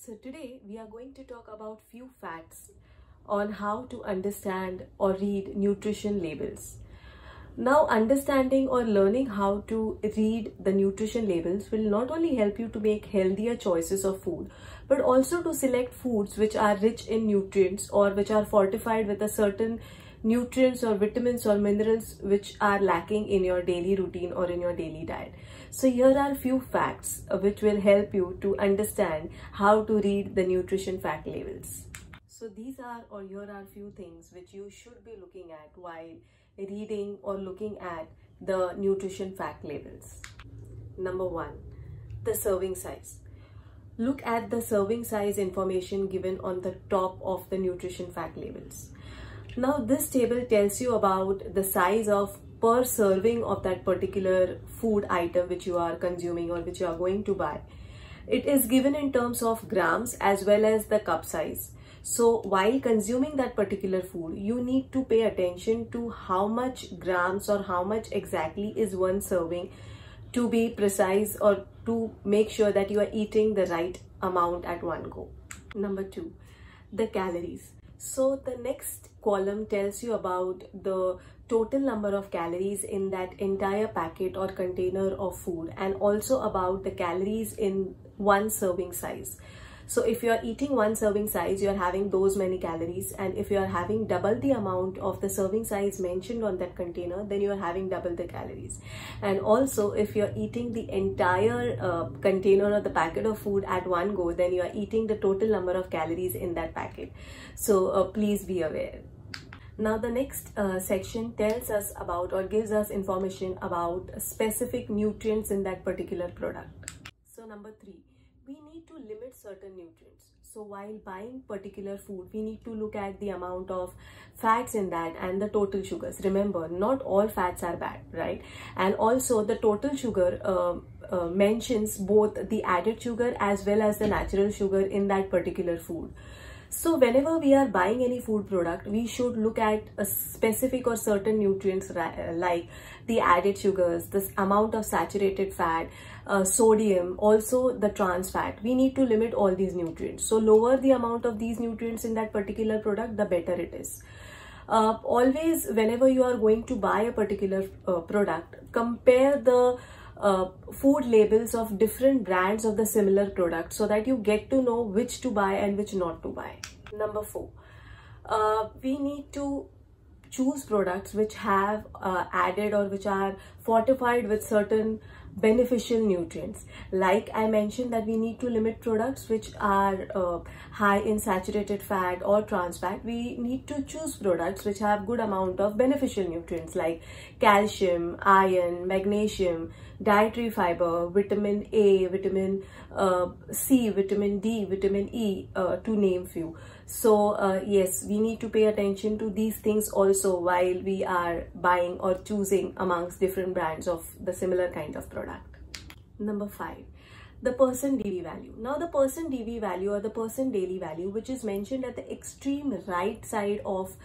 So today we are going to talk about few facts on how to understand or read nutrition labels. Now, understanding or learning how to read the nutrition labels will not only help you to make healthier choices of food, but also to select foods which are rich in nutrients or which are fortified with a certain nutrients or vitamins or minerals which are lacking in your daily routine or in your daily diet. So here are few facts which will help you to understand how to read the nutrition fact labels. So these are, or here are few things which you should be looking at while reading or looking at the nutrition fact labels. Number one, the serving size. Look at the serving size information given on the top of the nutrition fact labels. Now this table tells you about the size of per serving of that particular food item which you are consuming or which you are going to buy. It is given in terms of grams as well as the cup size. So while consuming that particular food, you need to pay attention to how much grams or how much exactly is one serving to be precise or to make sure that you are eating the right amount at one go. Number two, the calories. So the next column tells you about the total number of calories in that entire packet or container of food and also about the calories in one serving size. So if you are eating one serving size, you are having those many calories, and if you are having double the amount of the serving size mentioned on that container, then you are having double the calories. And also if you are eating the entire container or the packet of food at one go, then you are eating the total number of calories in that packet. So please be aware. Now the next section tells us about or gives us information about specific nutrients in that particular product. So number three, we need to limit certain nutrients. So while buying particular food, we need to look at the amount of fats in that and the total sugars. Remember, not all fats are bad, right? And also the total sugar mentions both the added sugar as well as the natural sugar in that particular food. So whenever we are buying any food product, we should look at a specific or certain nutrients like the added sugars, the amount of saturated fat, sodium, also the trans fat. We need to limit all these nutrients. So lower the amount of these nutrients in that particular product, the better it is. Always whenever you are going to buy a particular product, compare the food labels of different brands of the similar product so that you get to know which to buy and which not to buy. Number four, we need to choose products which have added or which are fortified with certain beneficial nutrients. Like I mentioned that we need to limit products which are high in saturated fat or trans fat. We need to choose products which have good amount of beneficial nutrients like calcium, iron, magnesium, dietary fiber, vitamin A, vitamin C, vitamin D, vitamin E, to name few. So yes, we need to pay attention to these things also while we are buying or choosing amongst different brands of the similar kind of product. Number five, the percent DV value. Now the percent DV value or the percent daily value, which is mentioned at the extreme right side of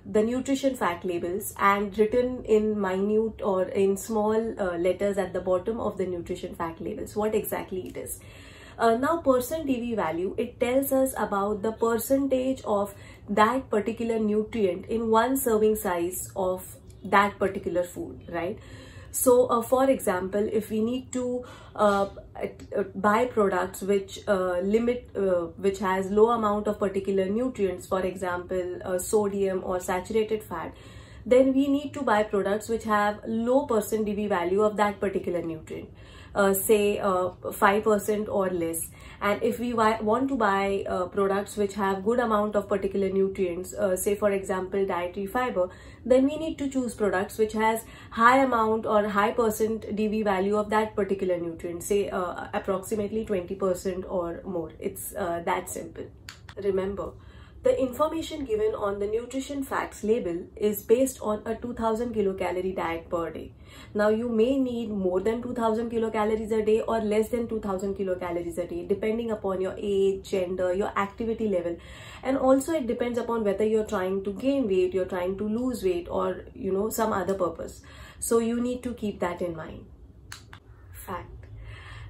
the nutrition fact labels and written in minute or in small letters at the bottom of the nutrition fact labels, what exactly it is. Now percent DV value, it tells us about the percentage of that particular nutrient in one serving size of that particular food, right? So for example, if we need to buy products which which has low amount of particular nutrients, for example sodium or saturated fat, then we need to buy products which have low percent DV value of that particular nutrient. Say 5% or less. And if we want to buy products which have good amount of particular nutrients, say for example dietary fiber, then we need to choose products which has high amount or high percent DV value of that particular nutrient, say approximately 20% or more. It's that simple. Remember, the information given on the nutrition facts label is based on a 2000 kilocalorie diet per day. Now you may need more than 2000 kilocalories a day or less than 2000 kilocalories a day, depending upon your age, gender, your activity level. And also it depends upon whether you're trying to gain weight, you're trying to lose weight, or some other purpose. So you need to keep that in mind. Fact.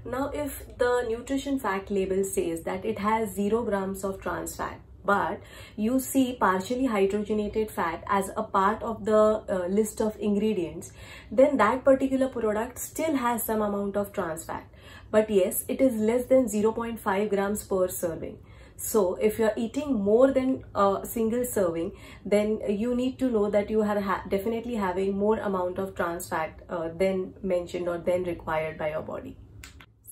Now, if the nutrition fact label says that it has 0 grams of trans fat, but you see partially hydrogenated fat as a part of the list of ingredients, then that particular product still has some amount of trans fat. But yes, it is less than 0.5 grams per serving. So if you are eating more than a single serving, then you need to know that you are definitely having more amount of trans fat than mentioned or than required by your body.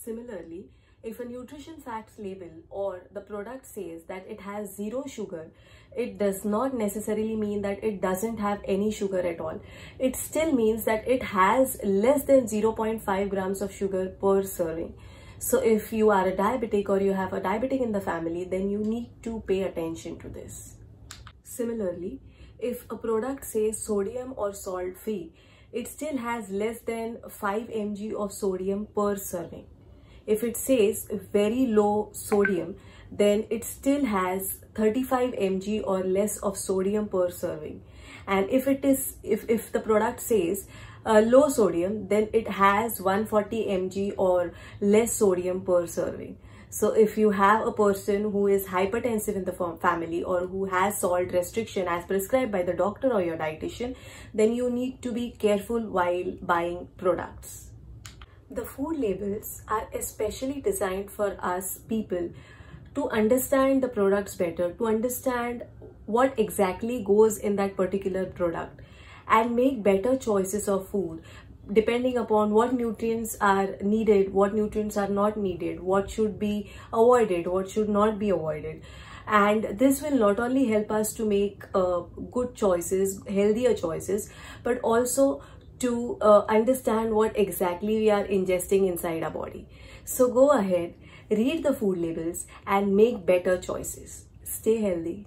Similarly, if a nutrition facts label or the product says that it has 0 sugar, it does not necessarily mean that it doesn't have any sugar at all. It still means that it has less than 0.5 grams of sugar per serving. So if you are a diabetic or you have a diabetic in the family, then you need to pay attention to this. Similarly, if a product says sodium or salt free, it still has less than 5 mg of sodium per serving. If it says very low sodium, then it still has 35 mg or less of sodium per serving. And if the product says low sodium, then it has 140 mg or less sodium per serving. So if you have a person who is hypertensive in the family or who has salt restriction as prescribed by the doctor or your dietitian, then you need to be careful while buying products. The food labels are especially designed for us people to understand the products better, to understand what exactly goes in that particular product and make better choices of food depending upon what nutrients are needed, what nutrients are not needed, what should be avoided, what should not be avoided. And this will not only help us to make good choices, healthier choices, but also to understand what exactly we are ingesting inside our body. So go ahead, read the food labels and make better choices. Stay healthy.